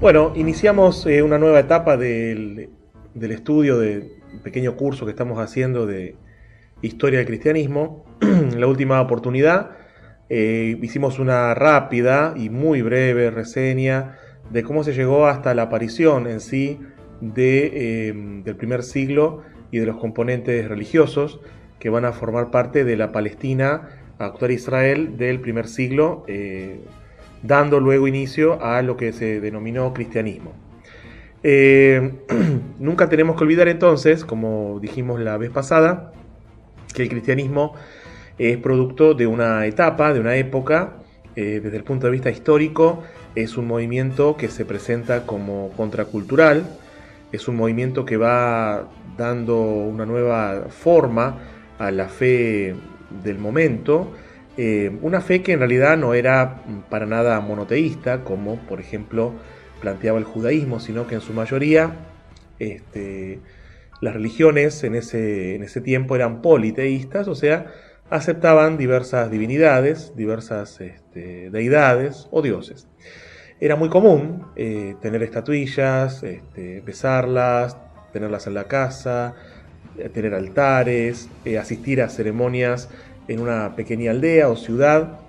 Bueno, iniciamos una nueva etapa del estudio de un pequeño curso que estamos haciendo de historia del cristianismo. En la última oportunidad hicimos una rápida y muy breve reseña de cómo se llegó hasta la aparición en sí del primer siglo y de los componentes religiosos que van a formar parte de la Palestina actual Israel del primer siglo, dando luego inicio a lo que se denominó cristianismo. Eh, Nunca tenemos que olvidar entonces, como dijimos la vez pasada, que el cristianismo es producto de una etapa, de una época. Desde el punto de vista histórico, es un movimiento que se presenta como contracultural, es un movimiento que va dando una nueva forma a la fe del momento, una fe que en realidad no era para nada monoteísta, como por ejemplo planteaba el judaísmo, sino que en su mayoría las religiones en ese tiempo eran politeístas, o sea, aceptaban diversas divinidades, diversas deidades o dioses. Era muy común tener estatuillas, besarlas, tenerlas en la casa, tener altares, asistir a ceremonias en una pequeña aldea o ciudad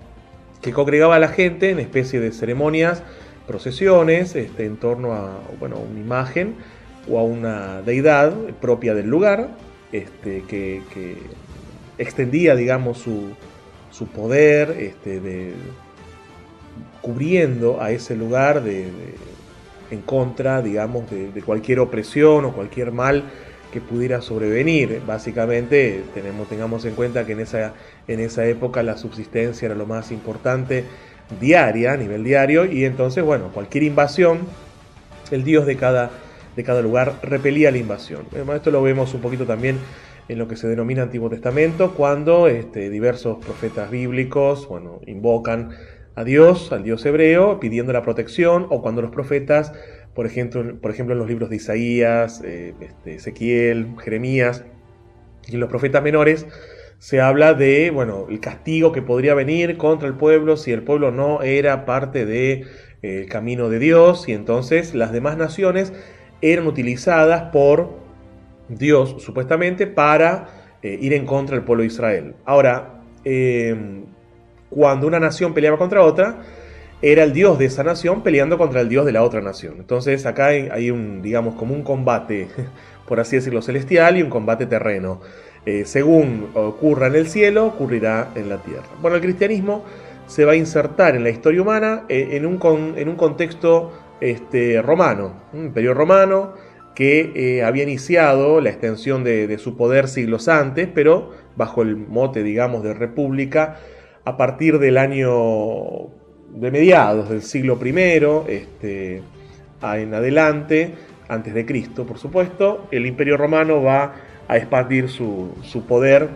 que congregaba a la gente en especie de ceremonias, procesiones, en torno a una imagen o a una deidad propia del lugar, que extendía, digamos, su poder, cubriendo a ese lugar en contra, digamos, de cualquier opresión o cualquier mal que pudiera sobrevenir. Básicamente tengamos en cuenta que en esa época la subsistencia era lo más importante diaria, a nivel diario, y entonces, bueno, cualquier invasión, el dios de cada lugar repelía la invasión. Esto lo vemos un poquito también en lo que se denomina Antiguo Testamento, cuando diversos profetas bíblicos, invocan a Dios, al Dios hebreo, pidiendo la protección, o cuando los profetas, por ejemplo en los libros de Isaías, Ezequiel, Jeremías, y en los profetas menores, se habla de, el castigo que podría venir contra el pueblo si el pueblo no era parte del camino de Dios, y entonces las demás naciones eran utilizadas por Dios, supuestamente, para ir en contra del pueblo de Israel. Ahora, cuando una nación peleaba contra otra, era el Dios de esa nación peleando contra el Dios de la otra nación. Entonces acá hay digamos, como un combate, por así decirlo, celestial y un combate terreno. Según ocurra en el cielo, ocurrirá en la tierra. Bueno, el cristianismo se va a insertar en la historia humana en un contexto romano, un imperio romano que había iniciado la extensión de su poder siglos antes, pero bajo el mote, digamos, de república, a partir del año de mediados del siglo I en adelante, antes de Cristo, por supuesto. El Imperio Romano va a expandir su poder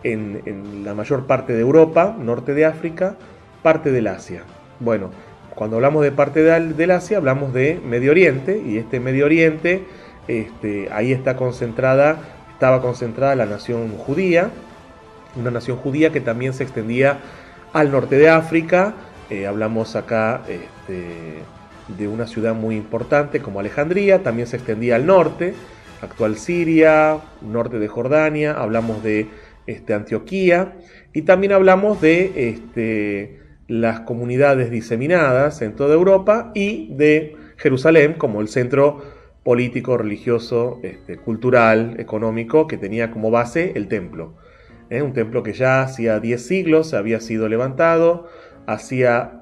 en la mayor parte de Europa, norte de África, parte del Asia. Bueno, cuando hablamos de parte del Asia, hablamos de Medio Oriente, y este Medio Oriente, ahí estaba concentrada la nación judía, una nación judía que también se extendía al norte de África. Hablamos acá de una ciudad muy importante como Alejandría, también se extendía al norte, actual Siria, norte de Jordania, hablamos de Antioquía, y también hablamos de las comunidades diseminadas en toda Europa y de Jerusalén como el centro político, religioso, cultural, económico, que tenía como base el templo. Un templo que ya hacía 10 siglos había sido levantado, hacía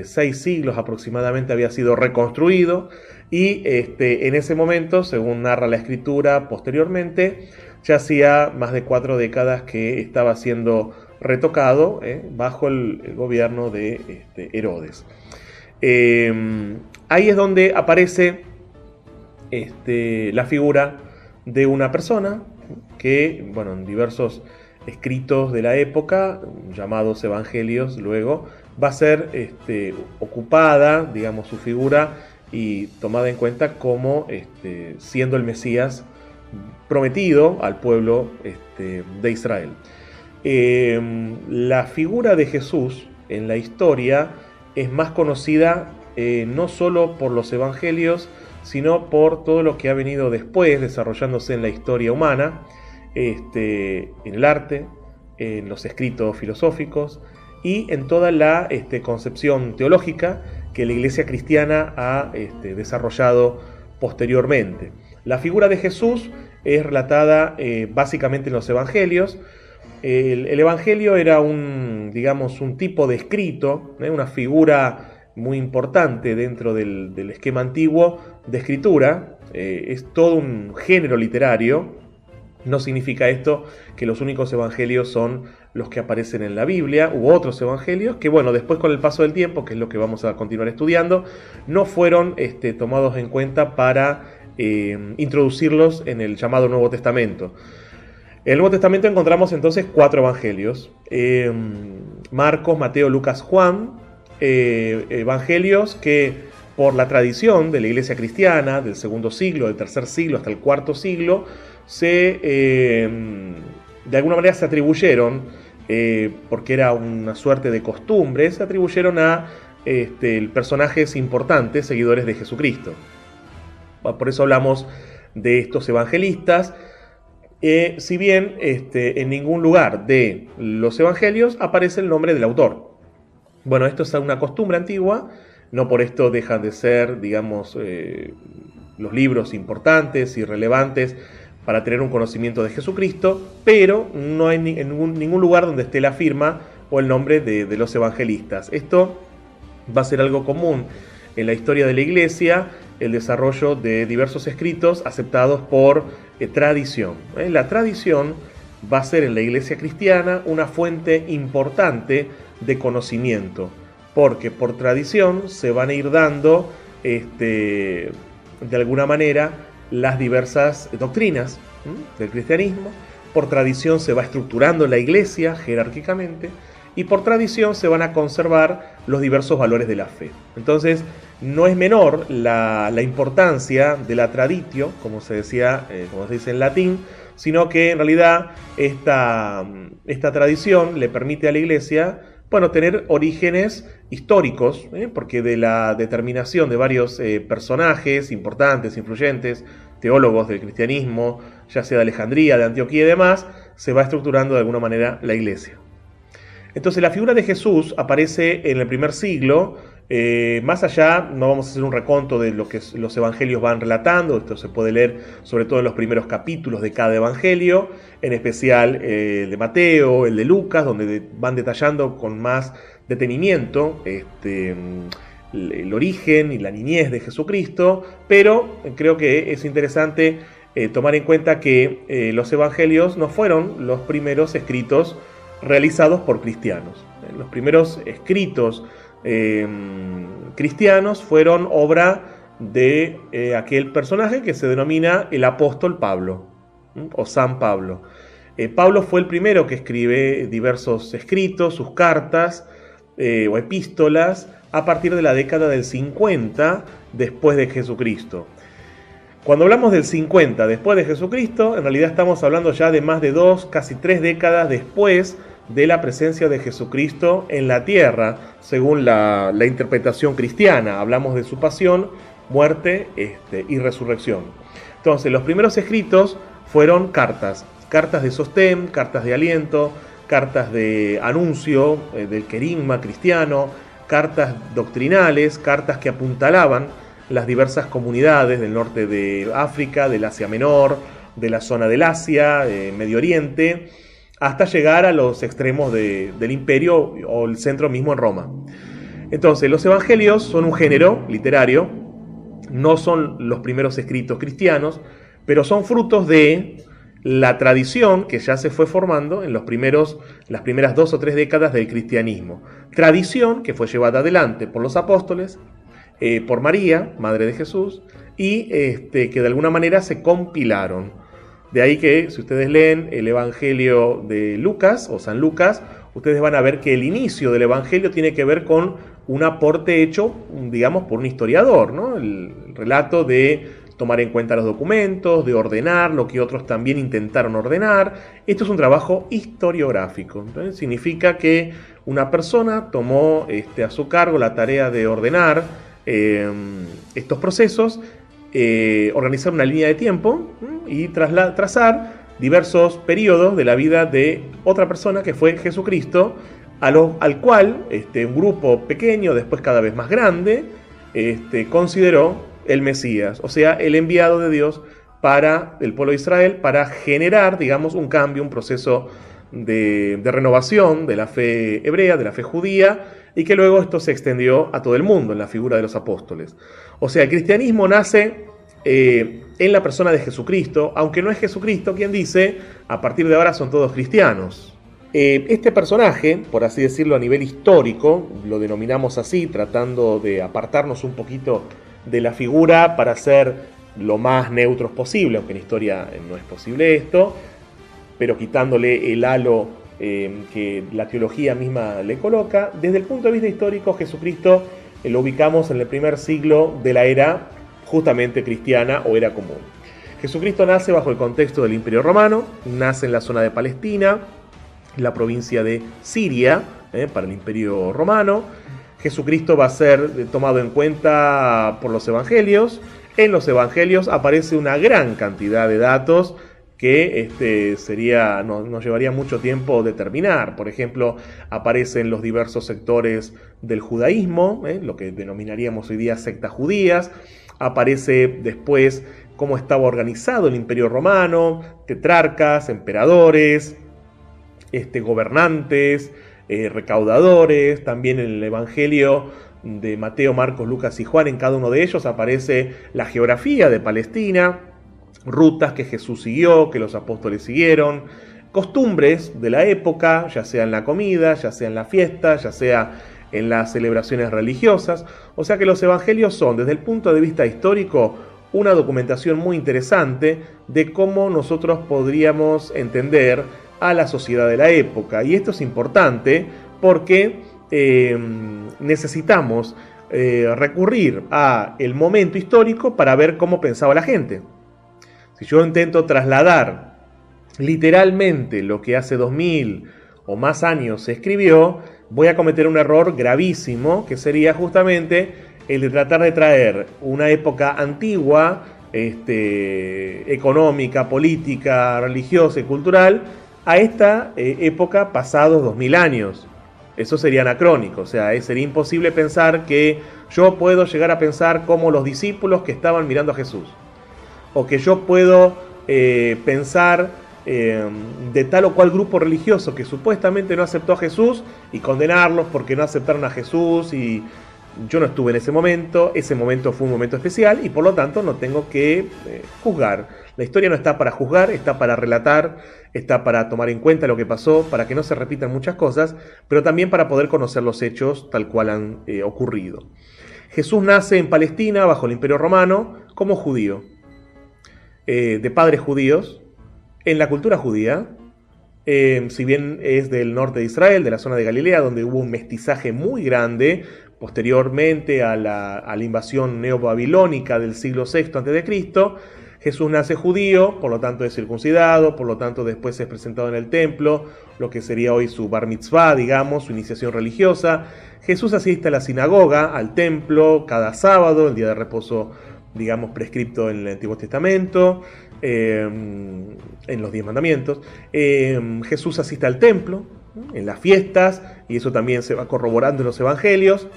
6 siglos aproximadamente había sido reconstruido, y en ese momento, según narra la escritura posteriormente, ya hacía más de 4 décadas que estaba siendo retocado bajo el gobierno de Herodes. Ahí es donde aparece la figura de una persona que, en diversos escritos de la época, llamados evangelios, luego va a ser ocupada, digamos, su figura y tomada en cuenta como siendo el Mesías prometido al pueblo de Israel. La figura de Jesús en la historia es más conocida no solo por los evangelios, sino por todo lo que ha venido después desarrollándose en la historia humana, en el arte, en los escritos filosóficos y en toda la concepción teológica que la Iglesia cristiana ha desarrollado posteriormente. La figura de Jesús es relatada básicamente en los evangelios. El evangelio era un tipo de escrito, una figura muy importante dentro del esquema antiguo de escritura. Es todo un género literario. No significa esto que los únicos evangelios son los que aparecen en la Biblia. Hubo otros evangelios que, bueno, después con el paso del tiempo, que es lo que vamos a continuar estudiando, no fueron tomados en cuenta para introducirlos en el llamado Nuevo Testamento. En el Nuevo Testamento encontramos entonces 4 evangelios: Marcos, Mateo, Lucas, Juan. Evangelios que por la tradición de la Iglesia cristiana del segundo siglo, del tercer siglo hasta el cuarto siglo, de alguna manera se atribuyeron, porque era una suerte de costumbre, se atribuyeron a personajes importantes, seguidores de Jesucristo. Por eso hablamos de estos evangelistas. Si bien en ningún lugar de los evangelios aparece el nombre del autor. Bueno, esto es una costumbre antigua, no por esto dejan de ser, digamos, los libros importantes y relevantes para tener un conocimiento de Jesucristo, pero no hay ningún lugar donde esté la firma o el nombre de los evangelistas. Esto va a ser algo común en la historia de la Iglesia, el desarrollo de diversos escritos aceptados por tradición. La tradición va a ser en la Iglesia cristiana una fuente importante de conocimiento, porque por tradición se van a ir dando de alguna manera las diversas doctrinas del cristianismo. Por tradición se va estructurando la Iglesia jerárquicamente y por tradición se van a conservar los diversos valores de la fe. Entonces no es menor la importancia de la traditio, como se decía, como se dice en latín, sino que en realidad esta tradición le permite a la Iglesia, bueno, tener orígenes históricos, porque de la determinación de varios personajes importantes, influyentes, teólogos del cristianismo, ya sea de Alejandría, de Antioquía y demás, se va estructurando de alguna manera la Iglesia. Entonces la figura de Jesús aparece en el primer siglo. Más allá, no vamos a hacer un reconto de lo que los evangelios van relatando. Esto se puede leer sobre todo en los primeros capítulos de cada evangelio, en especial el de Mateo, el de Lucas, donde van detallando con más detenimiento el origen y la niñez de Jesucristo. Pero creo que es interesante tomar en cuenta que los evangelios no fueron los primeros escritos realizados por cristianos. Los primeros escritos cristianos fueron obra de aquel personaje que se denomina el apóstol Pablo, o San Pablo. Pablo fue el primero que escribe diversos escritos, sus cartas o epístolas, a partir de la década del 50 después de Jesucristo. Cuando hablamos del 50 después de Jesucristo, en realidad estamos hablando ya de más de 2, casi 3 décadas después de la presencia de Jesucristo en la tierra, según la interpretación cristiana. Hablamos de su pasión, muerte y resurrección. Entonces, los primeros escritos fueron cartas de sostén, cartas de aliento, cartas de anuncio del querigma cristiano, cartas doctrinales, cartas que apuntalaban las diversas comunidades del norte de África, del Asia Menor, de la zona del Asia, Medio Oriente, hasta llegar a los extremos del imperio o el centro mismo en Roma. Entonces, los evangelios son un género literario, no son los primeros escritos cristianos, pero son frutos de la tradición que ya se fue formando en las primeras 2 o 3 décadas del cristianismo. Tradición que fue llevada adelante por los apóstoles, por María, madre de Jesús, y que de alguna manera se compilaron. De ahí que, si ustedes leen el Evangelio de Lucas o San Lucas, ustedes van a ver que el inicio del Evangelio tiene que ver con un aporte hecho, digamos, por un historiador, ¿no? El relato de tomar en cuenta los documentos, de ordenar lo que otros también intentaron ordenar. Esto es un trabajo historiográfico. Entonces, significa que una persona tomó a su cargo la tarea de ordenar estos procesos, organizar una línea de tiempo y trazar diversos periodos de la vida de otra persona que fue Jesucristo, al cual un grupo pequeño, después cada vez más grande, consideró el Mesías, o sea, el enviado de Dios para el pueblo de Israel, para generar, digamos, un cambio, un proceso de renovación de la fe hebrea, de la fe judía, y que luego esto se extendió a todo el mundo en la figura de los apóstoles. O sea, el cristianismo nace en la persona de Jesucristo, aunque no es Jesucristo quien dice, a partir de ahora son todos cristianos. Este personaje, por así decirlo a nivel histórico, lo denominamos así, tratando de apartarnos un poquito de la figura para ser lo más neutros posible, aunque en historia no es posible esto, pero quitándole el halo que la teología misma le coloca. Desde el punto de vista histórico, Jesucristo lo ubicamos en el primer siglo de la era justamente cristiana o era común. Jesucristo nace bajo el contexto del Imperio Romano, nace en la zona de Palestina, la provincia de Siria, para el Imperio Romano. Jesucristo va a ser tomado en cuenta por los evangelios. En los evangelios aparece una gran cantidad de datos que nos llevaría mucho tiempo determinar. Por ejemplo, aparecen los diversos sectores del judaísmo, lo que denominaríamos hoy día sectas judías. Aparece después cómo estaba organizado el Imperio Romano, tetrarcas, emperadores, gobernantes, recaudadores. También en el Evangelio de Mateo, Marcos, Lucas y Juan, en cada uno de ellos aparece la geografía de Palestina, rutas que Jesús siguió, que los apóstoles siguieron, costumbres de la época, ya sea en la comida, ya sea en la fiesta, ya sea en las celebraciones religiosas. O sea que los evangelios son, desde el punto de vista histórico, una documentación muy interesante de cómo nosotros podríamos entender a la sociedad de la época. Y esto es importante porque necesitamos recurrir a el momento histórico para ver cómo pensaba la gente. Si yo intento trasladar literalmente lo que hace 2000 o más años se escribió, voy a cometer un error gravísimo, que sería justamente el de tratar de traer una época antigua, económica, política, religiosa y cultural, a esta época pasados 2000 años. Eso sería anacrónico, o sea, sería imposible pensar que yo puedo llegar a pensar como los discípulos que estaban mirando a Jesús, o que yo puedo pensar de tal o cual grupo religioso que supuestamente no aceptó a Jesús y condenarlos porque no aceptaron a Jesús. Y yo no estuve en ese momento fue un momento especial y por lo tanto no tengo que juzgar. La historia no está para juzgar, está para relatar, está para tomar en cuenta lo que pasó, para que no se repitan muchas cosas, pero también para poder conocer los hechos tal cual han ocurrido. Jesús nace en Palestina bajo el Imperio Romano como judío, de padres judíos, en la cultura judía. Si bien es del norte de Israel, de la zona de Galilea, donde hubo un mestizaje muy grande posteriormente a la invasión neobabilónica del siglo VI a.C., Jesús nace judío, por lo tanto es circuncidado, por lo tanto después es presentado en el templo, lo que sería hoy su bar mitzvah, digamos, su iniciación religiosa. Jesús asiste a la sinagoga, al templo, cada sábado, el día de reposo, digamos, prescripto en el Antiguo Testamento, en los 10 mandamientos. Jesús asiste al templo, en las fiestas, y eso también se va corroborando en los evangelios.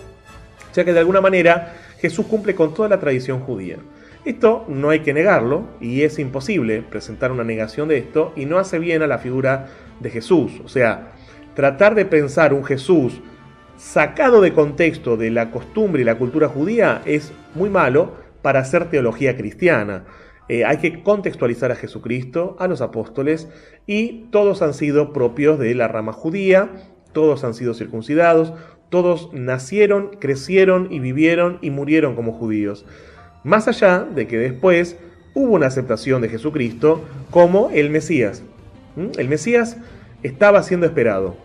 O sea que de alguna manera Jesús cumple con toda la tradición judía. Esto no hay que negarlo, y es imposible presentar una negación de esto, y no hace bien a la figura de Jesús. O sea, tratar de pensar un Jesús sacado de contexto de la costumbre y la cultura judía es muy malo para hacer teología cristiana. Hay que contextualizar a Jesucristo, a los apóstoles, y todos han sido propios de la rama judía, todos han sido circuncidados, todos nacieron, crecieron y vivieron y murieron como judíos. Más allá de que después hubo una aceptación de Jesucristo como el Mesías. El Mesías estaba siendo esperado.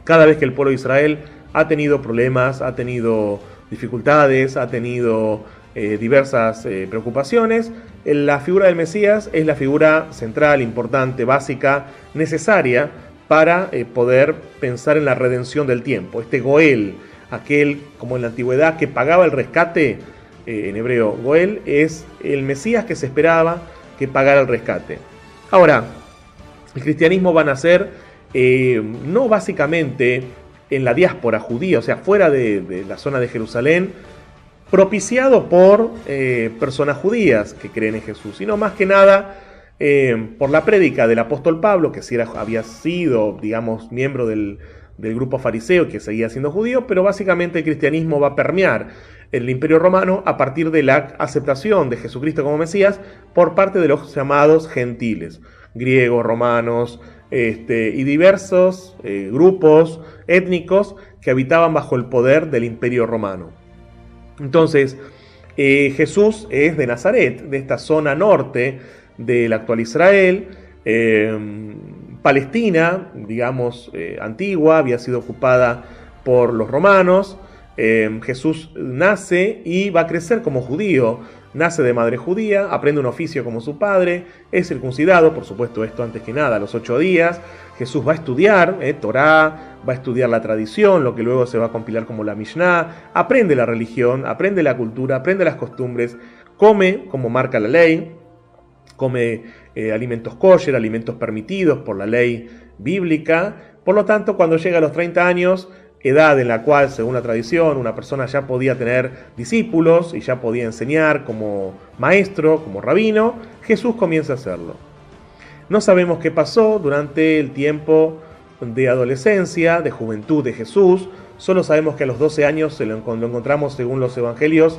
Cada vez que el pueblo de Israel ha tenido problemas, ha tenido dificultades, ha tenido diversas preocupaciones, la figura del Mesías es la figura central, importante, básica, necesaria para poder pensar en la redención del tiempo. Este Goel, aquel, como en la antigüedad, que pagaba el rescate, en hebreo Goel, es el Mesías que se esperaba que pagara el rescate. Ahora, el cristianismo va a nacer no básicamente en la diáspora judía, o sea, fuera de la zona de Jerusalén, propiciado por personas judías que creen en Jesús, sino más que nada por la prédica del apóstol Pablo, que sí había sido, digamos, miembro del grupo fariseo, que seguía siendo judío, pero básicamente el cristianismo va a permear el Imperio Romano a partir de la aceptación de Jesucristo como Mesías por parte de los llamados gentiles, griegos, romanos, y diversos grupos étnicos que habitaban bajo el poder del Imperio Romano. Entonces, Jesús es de Nazaret, de esta zona norte del actual Israel. Palestina, digamos, antigua, había sido ocupada por los romanos. Jesús nace y va a crecer como judío. Nace de madre judía, aprende un oficio como su padre, es circuncidado, por supuesto esto antes que nada, a los 8 días. Jesús va a estudiar Torá, va a estudiar la tradición, lo que luego se va a compilar como la Mishnah, aprende la religión, aprende la cultura, aprende las costumbres, come como marca la ley, come alimentos kosher, alimentos permitidos por la ley bíblica. Por lo tanto, cuando llega a los 30 años, edad en la cual, según la tradición, una persona ya podía tener discípulos y ya podía enseñar como maestro, como rabino, Jesús comienza a hacerlo. No sabemos qué pasó durante el tiempo de adolescencia, de juventud de Jesús. Solo sabemos que a los 12 años lo encontramos, según los evangelios,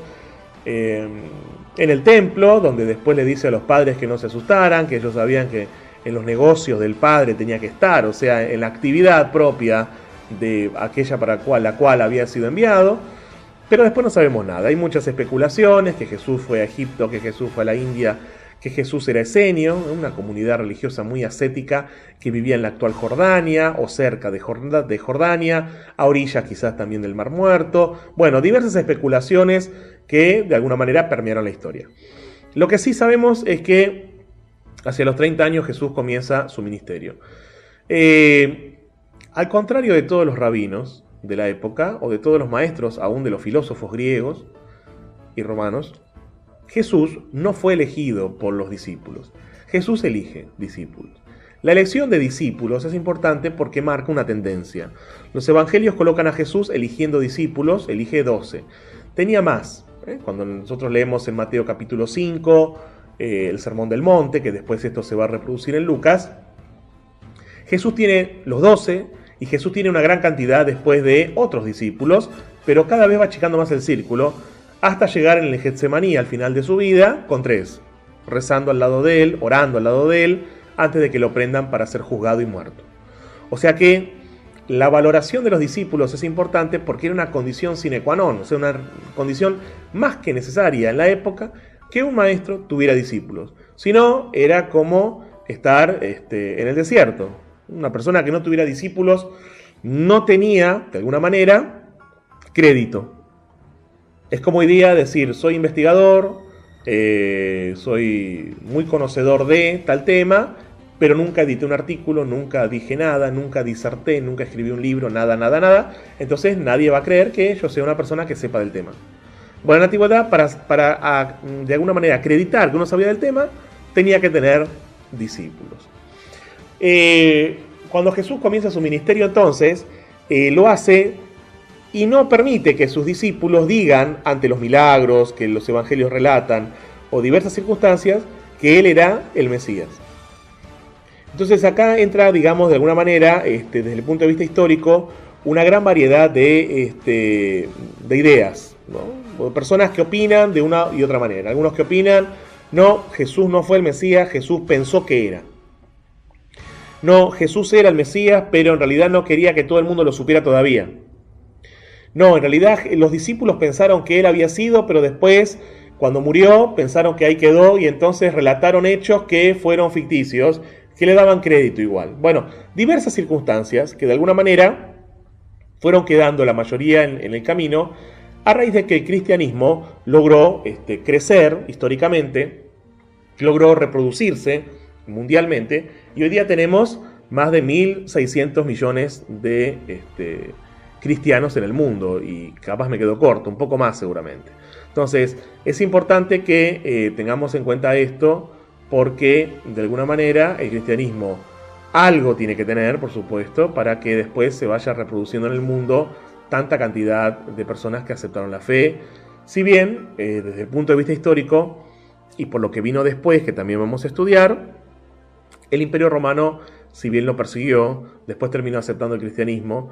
en el templo, donde después le dice a los padres que no se asustaran, que ellos sabían que en los negocios del padre tenía que estar, o sea, en la actividad propia de aquella para la cual había sido enviado. Pero después no sabemos nada. Hay muchas especulaciones, que Jesús fue a Egipto, que Jesús fue a la India, que Jesús era esenio, una comunidad religiosa muy ascética que vivía en la actual Jordania o cerca de Jordania, a orillas quizás también del Mar Muerto. Bueno, diversas especulaciones que de alguna manera permearon la historia. Lo que sí sabemos es que hacia los 30 años Jesús comienza su ministerio. Al contrario de todos los rabinos de la época, o de todos los maestros, aún de los filósofos griegos y romanos, Jesús no fue elegido por los discípulos. Jesús elige discípulos. La elección de discípulos es importante porque marca una tendencia. Los evangelios colocan a Jesús eligiendo discípulos, elige 12. Tenía más. Cuando nosotros leemos en Mateo capítulo 5, el Sermón del Monte, que después esto se va a reproducir en Lucas, Jesús tiene los 12 y Jesús tiene una gran cantidad después de otros discípulos, pero cada vez va achicando más el círculo hasta llegar en el Getsemaní al final de su vida con 3, rezando al lado de él, orando al lado de él, antes de que lo prendan para ser juzgado y muerto. O sea que la valoración de los discípulos es importante porque era una condición sine qua non, o sea, una condición más que necesaria en la época que un maestro tuviera discípulos. Si no, era como estar en el desierto. Una persona que no tuviera discípulos no tenía, de alguna manera, crédito. Es como hoy día decir, soy investigador, soy muy conocedor de tal tema, pero nunca edité un artículo, nunca dije nada, nunca diserté, nunca escribí un libro, nada. Entonces nadie va a creer que yo sea una persona que sepa del tema. Bueno, en la antigüedad, para de alguna manera acreditar que uno sabía del tema, tenía que tener discípulos. Cuando Jesús comienza su ministerio, entonces, lo hace y no permite que sus discípulos digan, ante los milagros que los evangelios relatan o diversas circunstancias, que él era el Mesías. Entonces acá entra, digamos, de alguna manera, desde el punto de vista histórico, una gran variedad de ideas, ¿no? Personas que opinan de una y otra manera. Algunos que opinan, no, Jesús no fue el Mesías, Jesús pensó que era. No, Jesús era el Mesías, pero en realidad no quería que todo el mundo lo supiera todavía. No, en realidad los discípulos pensaron que él había sido, pero después, cuando murió, pensaron que ahí quedó y entonces relataron hechos que fueron ficticios, que le daban crédito igual. Bueno, diversas circunstancias que de alguna manera fueron quedando la mayoría en el camino a raíz de que el cristianismo logró crecer históricamente, logró reproducirse mundialmente y hoy día tenemos más de 1.600 millones de cristianos en el mundo, y capaz me quedo corto, un poco más seguramente. Entonces, es importante que tengamos en cuenta esto, porque de alguna manera el cristianismo algo tiene que tener, por supuesto, para que después se vaya reproduciendo en el mundo tanta cantidad de personas que aceptaron la fe. Si bien, desde el punto de vista histórico, y por lo que vino después, que también vamos a estudiar, el Imperio Romano, si bien lo persiguió, después terminó aceptando el cristianismo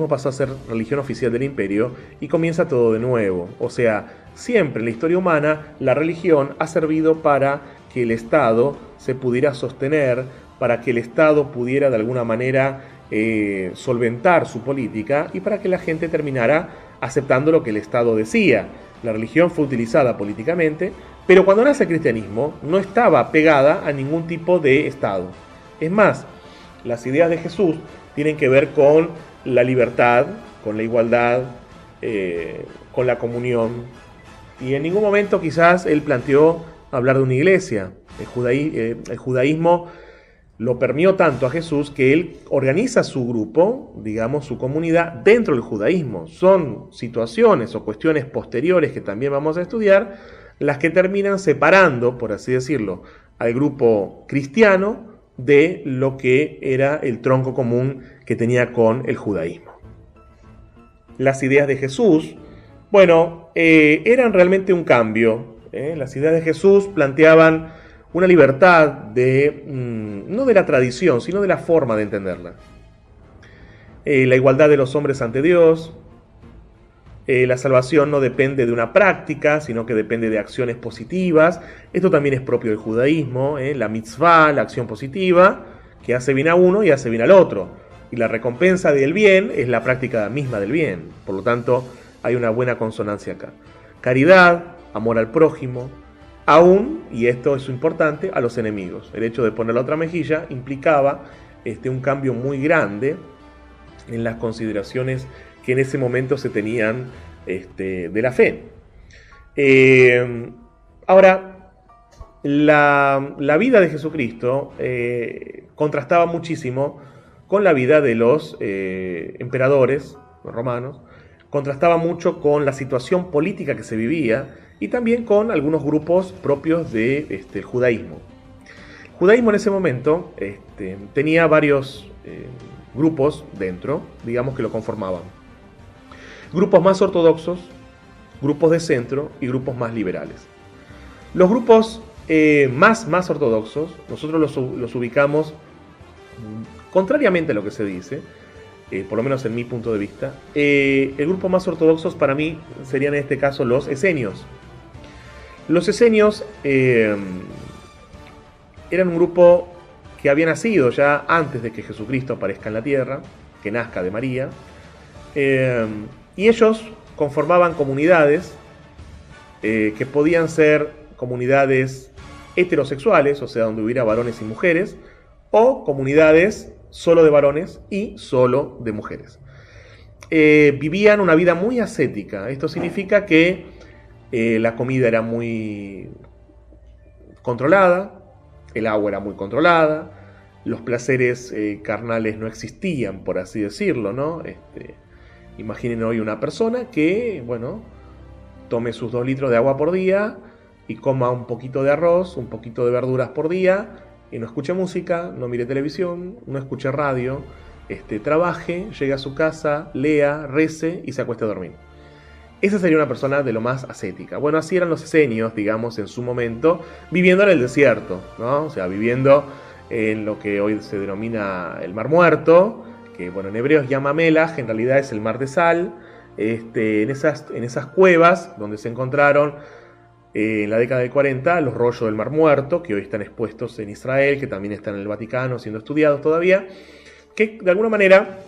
pasó a ser religión oficial del imperio y comienza todo de nuevo. O sea, siempre en la historia humana la religión ha servido para que el Estado se pudiera sostener, para que el Estado pudiera de alguna manera solventar su política y para que la gente terminara aceptando lo que el Estado decía. La religión fue utilizada políticamente, pero cuando nace el cristianismo no estaba pegada a ningún tipo de Estado. Es más, las ideas de Jesús tienen que ver con la libertad, con la igualdad, con la comunión. Y en ningún momento quizás él planteó hablar de una iglesia. El judaísmo lo permeó tanto a Jesús que él organiza su grupo, digamos, su comunidad dentro del judaísmo. Son situaciones o cuestiones posteriores que también vamos a estudiar las que terminan separando, por así decirlo, al grupo cristiano de lo que era el tronco común que tenía con el judaísmo. Las ideas de Jesús, bueno, eran realmente un cambio. Las ideas de Jesús planteaban una libertad no de la tradición, sino de la forma de entenderla. La igualdad de los hombres ante Dios. La salvación no depende de una práctica, sino que depende de acciones positivas. Esto también es propio del judaísmo, la mitzvah, la acción positiva, que hace bien a uno y hace bien al otro. Y la recompensa del bien es la práctica misma del bien. Por lo tanto, hay una buena consonancia acá. Caridad, amor al prójimo, aún, y esto es importante, a los enemigos. El hecho de poner la otra mejilla implicaba un cambio muy grande en las consideraciones que en ese momento se tenían de la fe. Ahora, la vida de Jesucristo contrastaba muchísimo con la vida de los emperadores romanos, contrastaba mucho con la situación política que se vivía y también con algunos grupos propios del judaísmo. El judaísmo en ese momento tenía varios grupos dentro, digamos, que lo conformaban. Grupos más ortodoxos, grupos de centro y grupos más liberales. Los grupos más ortodoxos, nosotros los ubicamos, contrariamente a lo que se dice, por lo menos en mi punto de vista, el grupo más ortodoxos para mí serían en este caso los esenios. Los esenios eran un grupo que había nacido ya antes de que Jesucristo aparezca en la tierra, que nazca de María, y ellos conformaban comunidades que podían ser comunidades heterosexuales, o sea, donde hubiera varones y mujeres, o comunidades solo de varones y solo de mujeres. Vivían una vida muy ascética. Esto significa que la comida era muy controlada, el agua era muy controlada, los placeres carnales no existían, por así decirlo, ¿no? Imaginen hoy una persona que, bueno, tome sus 2 litros de agua por día y coma un poquito de arroz, un poquito de verduras por día, y no escuche música, no mire televisión, no escuche radio, trabaje, llegue a su casa, lea, rece y se acueste a dormir. Esa sería una persona de lo más ascética. Bueno, así eran los esenios, digamos, en su momento, viviendo en el desierto, ¿no? O sea, viviendo en lo que hoy se denomina el Mar Muerto, que bueno, en hebreo es Yam HaMelach, en realidad es el mar de sal, en esas cuevas donde se encontraron en la década del 40 los rollos del Mar Muerto, que hoy están expuestos en Israel, que también están en el Vaticano siendo estudiados todavía, que de alguna manera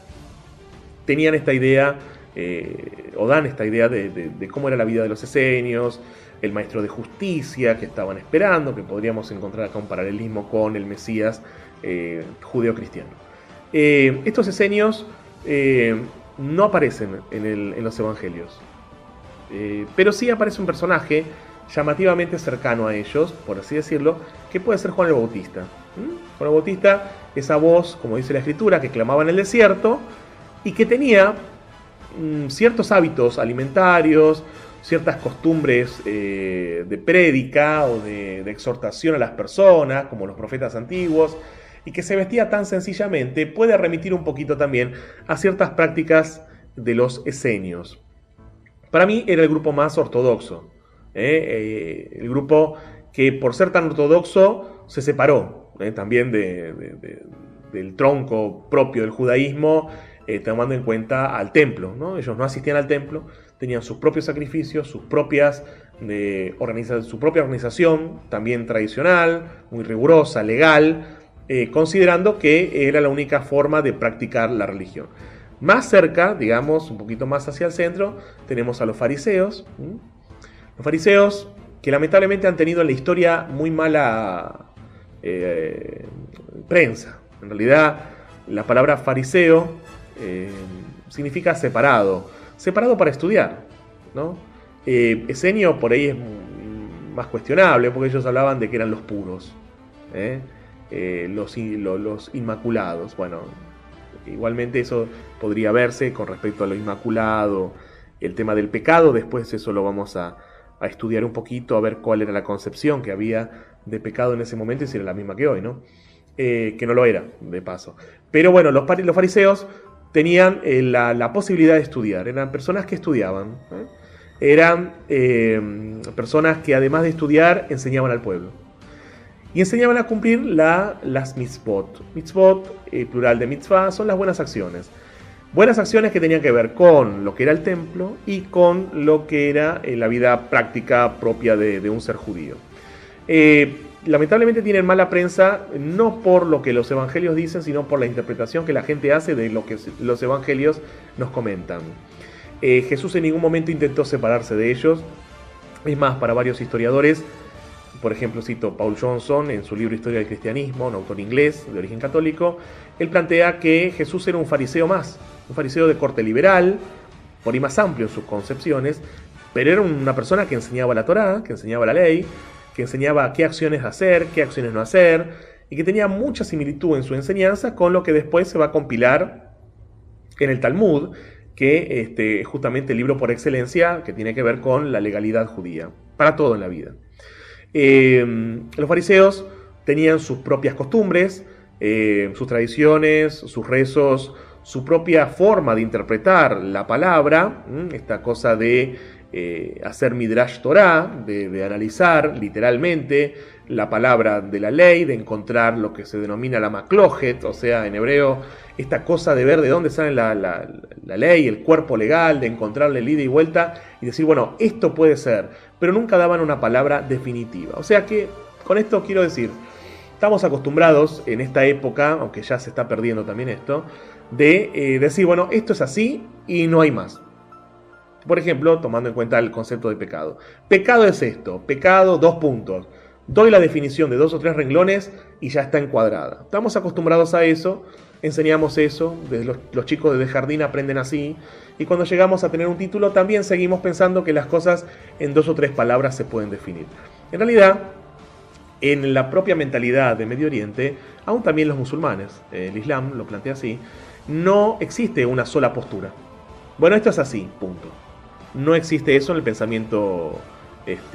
tenían esta idea, o dan esta idea de cómo era la vida de los esenios, el maestro de justicia que estaban esperando, que podríamos encontrar acá un paralelismo con el Mesías judeo-cristiano. Estos esenios no aparecen en los evangelios, pero sí aparece un personaje llamativamente cercano a ellos, por así decirlo, que puede ser Juan el Bautista. Juan el Bautista, esa voz, como dice la Escritura, que clamaba en el desierto y que tenía ciertos hábitos alimentarios, ciertas costumbres de prédica o de exhortación a las personas, como los profetas antiguos, y que se vestía tan sencillamente, puede remitir un poquito también a ciertas prácticas de los esenios. Para mí era el grupo más ortodoxo, el grupo que por ser tan ortodoxo se separó también del tronco propio del judaísmo, tomando en cuenta al templo, ¿no? Ellos no asistían al templo, tenían sus propios sacrificios, su propia organización, también tradicional, muy rigurosa, legal, considerando que era la única forma de practicar la religión. Más cerca, digamos, un poquito más hacia el centro, tenemos a los fariseos. Los fariseos que lamentablemente han tenido en la historia muy mala prensa. En realidad, la palabra fariseo significa separado para estudiar, ¿no? Esenio por ahí es más cuestionable, porque ellos hablaban de que eran los puros, los inmaculados. Bueno, igualmente eso podría verse con respecto a lo inmaculado, el tema del pecado. Después eso lo vamos a estudiar un poquito, a ver cuál era la concepción que había de pecado en ese momento y si era la misma que hoy, ¿no? Que no lo era, de paso. Pero bueno, los fariseos tenían la posibilidad de estudiar, eran personas que estudiaban, eran personas que además de estudiar enseñaban al pueblo. Y enseñaban a cumplir las mitzvot. Mitzvot, plural de mitzvah, son las buenas acciones. Buenas acciones que tenían que ver con lo que era el templo y con lo que era la vida práctica propia de un ser judío. Lamentablemente tienen mala prensa, no por lo que los evangelios dicen, sino por la interpretación que la gente hace de lo que los evangelios nos comentan. Jesús en ningún momento intentó separarse de ellos. Es más, para varios historiadores, por ejemplo, cito Paul Johnson en su libro Historia del Cristianismo, un autor inglés de origen católico, él plantea que Jesús era un fariseo más, un fariseo de corte liberal, por ahí más amplio en sus concepciones, pero era una persona que enseñaba la Torá, que enseñaba la ley, que enseñaba qué acciones hacer, qué acciones no hacer, y que tenía mucha similitud en su enseñanza con lo que después se va a compilar en el Talmud, que es justamente el libro por excelencia que tiene que ver con la legalidad judía, para todo en la vida. Los fariseos tenían sus propias costumbres, sus tradiciones, sus rezos, su propia forma de interpretar la palabra, esta cosa de hacer Midrash Torah, de analizar literalmente la palabra de la ley, de encontrar lo que se denomina la maklohet, o sea, en hebreo, esta cosa de ver de dónde sale la ley, el cuerpo legal, de encontrarle el ida y vuelta y decir, bueno, esto puede ser, pero nunca daban una palabra definitiva. O sea que, con esto quiero decir, estamos acostumbrados en esta época, aunque ya se está perdiendo también esto, de decir, bueno, esto es así y no hay más. Por ejemplo, tomando en cuenta el concepto de pecado. Pecado es esto, pecado, 2 puntos. Doy la definición de 2 o 3 renglones y ya está encuadrada. Estamos acostumbrados a eso, enseñamos eso, desde los chicos desde jardín aprenden así, y cuando llegamos a tener un título también seguimos pensando que las cosas en 2 o 3 palabras se pueden definir. En realidad, en la propia mentalidad de Medio Oriente, aún también los musulmanes, el Islam lo plantea así, no existe una sola postura. Bueno, esto es así, punto. No existe eso en el pensamiento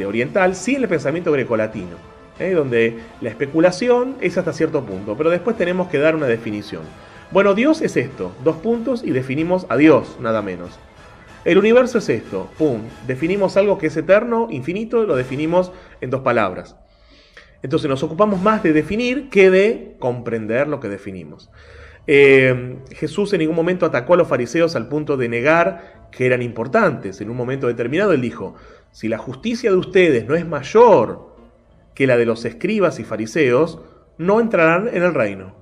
oriental, sí en el pensamiento grecolatino, donde la especulación es hasta cierto punto, pero después tenemos que dar una definición. Bueno, Dios es esto, 2 puntos y definimos a Dios, nada menos. El universo es esto, pum, definimos algo que es eterno, infinito, lo definimos en 2 palabras. Entonces nos ocupamos más de definir que de comprender lo que definimos. Jesús en ningún momento atacó a los fariseos al punto de negar que eran importantes. En un momento determinado él dijo, si la justicia de ustedes no es mayor que la de los escribas y fariseos, no entrarán en el reino.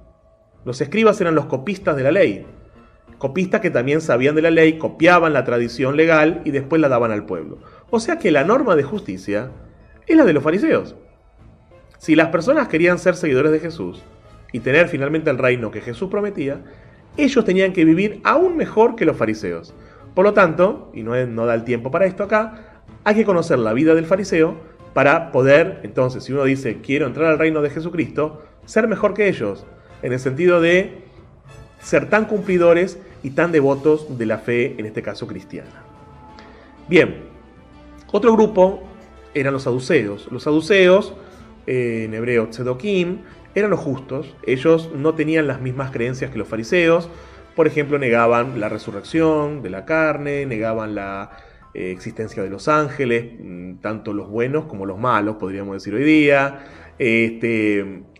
Los escribas eran los copistas de la ley, copistas que también sabían de la ley, copiaban la tradición legal y después la daban al pueblo. O sea que la norma de justicia es la de los fariseos. Si las personas querían ser seguidores de Jesús y tener finalmente el reino que Jesús prometía, ellos tenían que vivir aún mejor que los fariseos. Por lo tanto, y no da el tiempo para esto acá, hay que conocer la vida del fariseo para poder, entonces, si uno dice quiero entrar al reino de Jesucristo, ser mejor que ellos, en el sentido de ser tan cumplidores y tan devotos de la fe, en este caso cristiana. Bien, otro grupo eran los saduceos. Los saduceos, en hebreo tzedokim, eran los justos. Ellos no tenían las mismas creencias que los fariseos. Por ejemplo, negaban la resurrección de la carne, negaban la existencia de los ángeles, tanto los buenos como los malos, podríamos decir hoy día.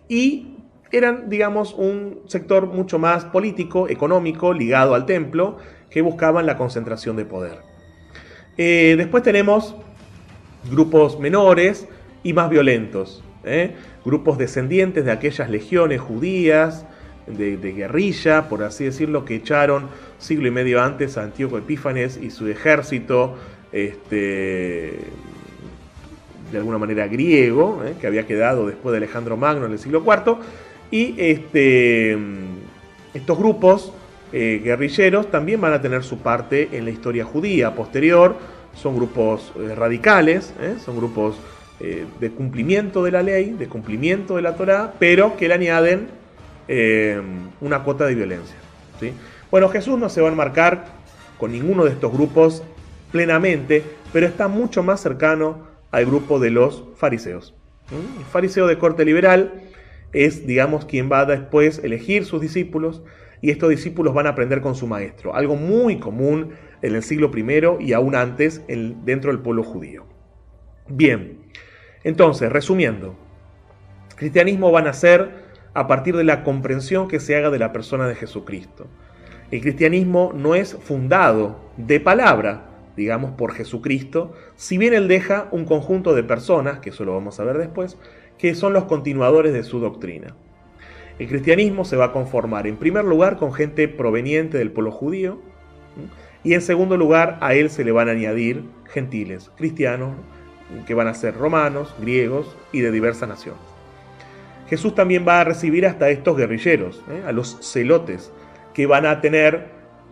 Y eran, digamos, un sector mucho más político, económico, ligado al templo, que buscaban la concentración de poder. Después tenemos grupos menores y más violentos, grupos descendientes de aquellas legiones judías, de guerrilla, por así decirlo, que echaron siglo y medio antes a Antíoco Epífanes y su ejército, de alguna manera griego, que había quedado después de Alejandro Magno en el siglo IV, y estos grupos guerrilleros también van a tener su parte en la historia judía posterior. Son grupos radicales, son grupos de cumplimiento de la ley, de cumplimiento de la Torá, pero que le añaden una cuota de violencia, ¿sí? Bueno, Jesús no se va a enmarcar con ninguno de estos grupos plenamente, pero está mucho más cercano al grupo de los fariseos. El fariseo de corte liberal es, digamos, quien va a después elegir sus discípulos, y estos discípulos van a aprender con su maestro, algo muy común en el siglo I y aún antes dentro del pueblo judío. Bien, entonces, resumiendo, el cristianismo va a nacer a partir de la comprensión que se haga de la persona de Jesucristo. El cristianismo no es fundado de palabra, digamos, por Jesucristo, si bien él deja un conjunto de personas, que eso lo vamos a ver después, que son los continuadores de su doctrina. El cristianismo se va a conformar en primer lugar con gente proveniente del pueblo judío, y en segundo lugar a él se le van a añadir gentiles, cristianos, que van a ser romanos, griegos y de diversas naciones. Jesús también va a recibir hasta estos guerrilleros, a los celotes, que van a tener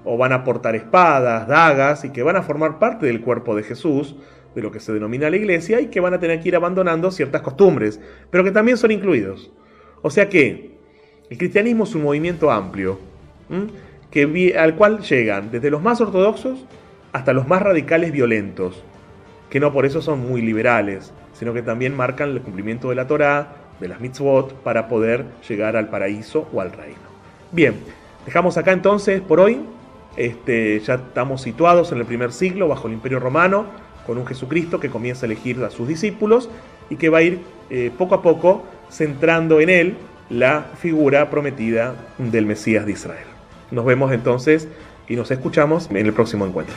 o van a portar espadas, dagas, y que van a formar parte del cuerpo de Jesús, de lo que se denomina la iglesia, y que van a tener que ir abandonando ciertas costumbres, pero que también son incluidos. O sea que el cristianismo es un movimiento amplio, al cual llegan desde los más ortodoxos hasta los más radicales violentos, que no por eso son muy liberales, sino que también marcan el cumplimiento de la Torá, de las mitzvot, para poder llegar al paraíso o al reino. Bien, dejamos acá entonces por hoy. Ya estamos situados en el primer siglo bajo el Imperio Romano, con un Jesucristo que comienza a elegir a sus discípulos y que va a ir poco a poco centrando en él la figura prometida del Mesías de Israel. Nos vemos entonces y nos escuchamos en el próximo encuentro.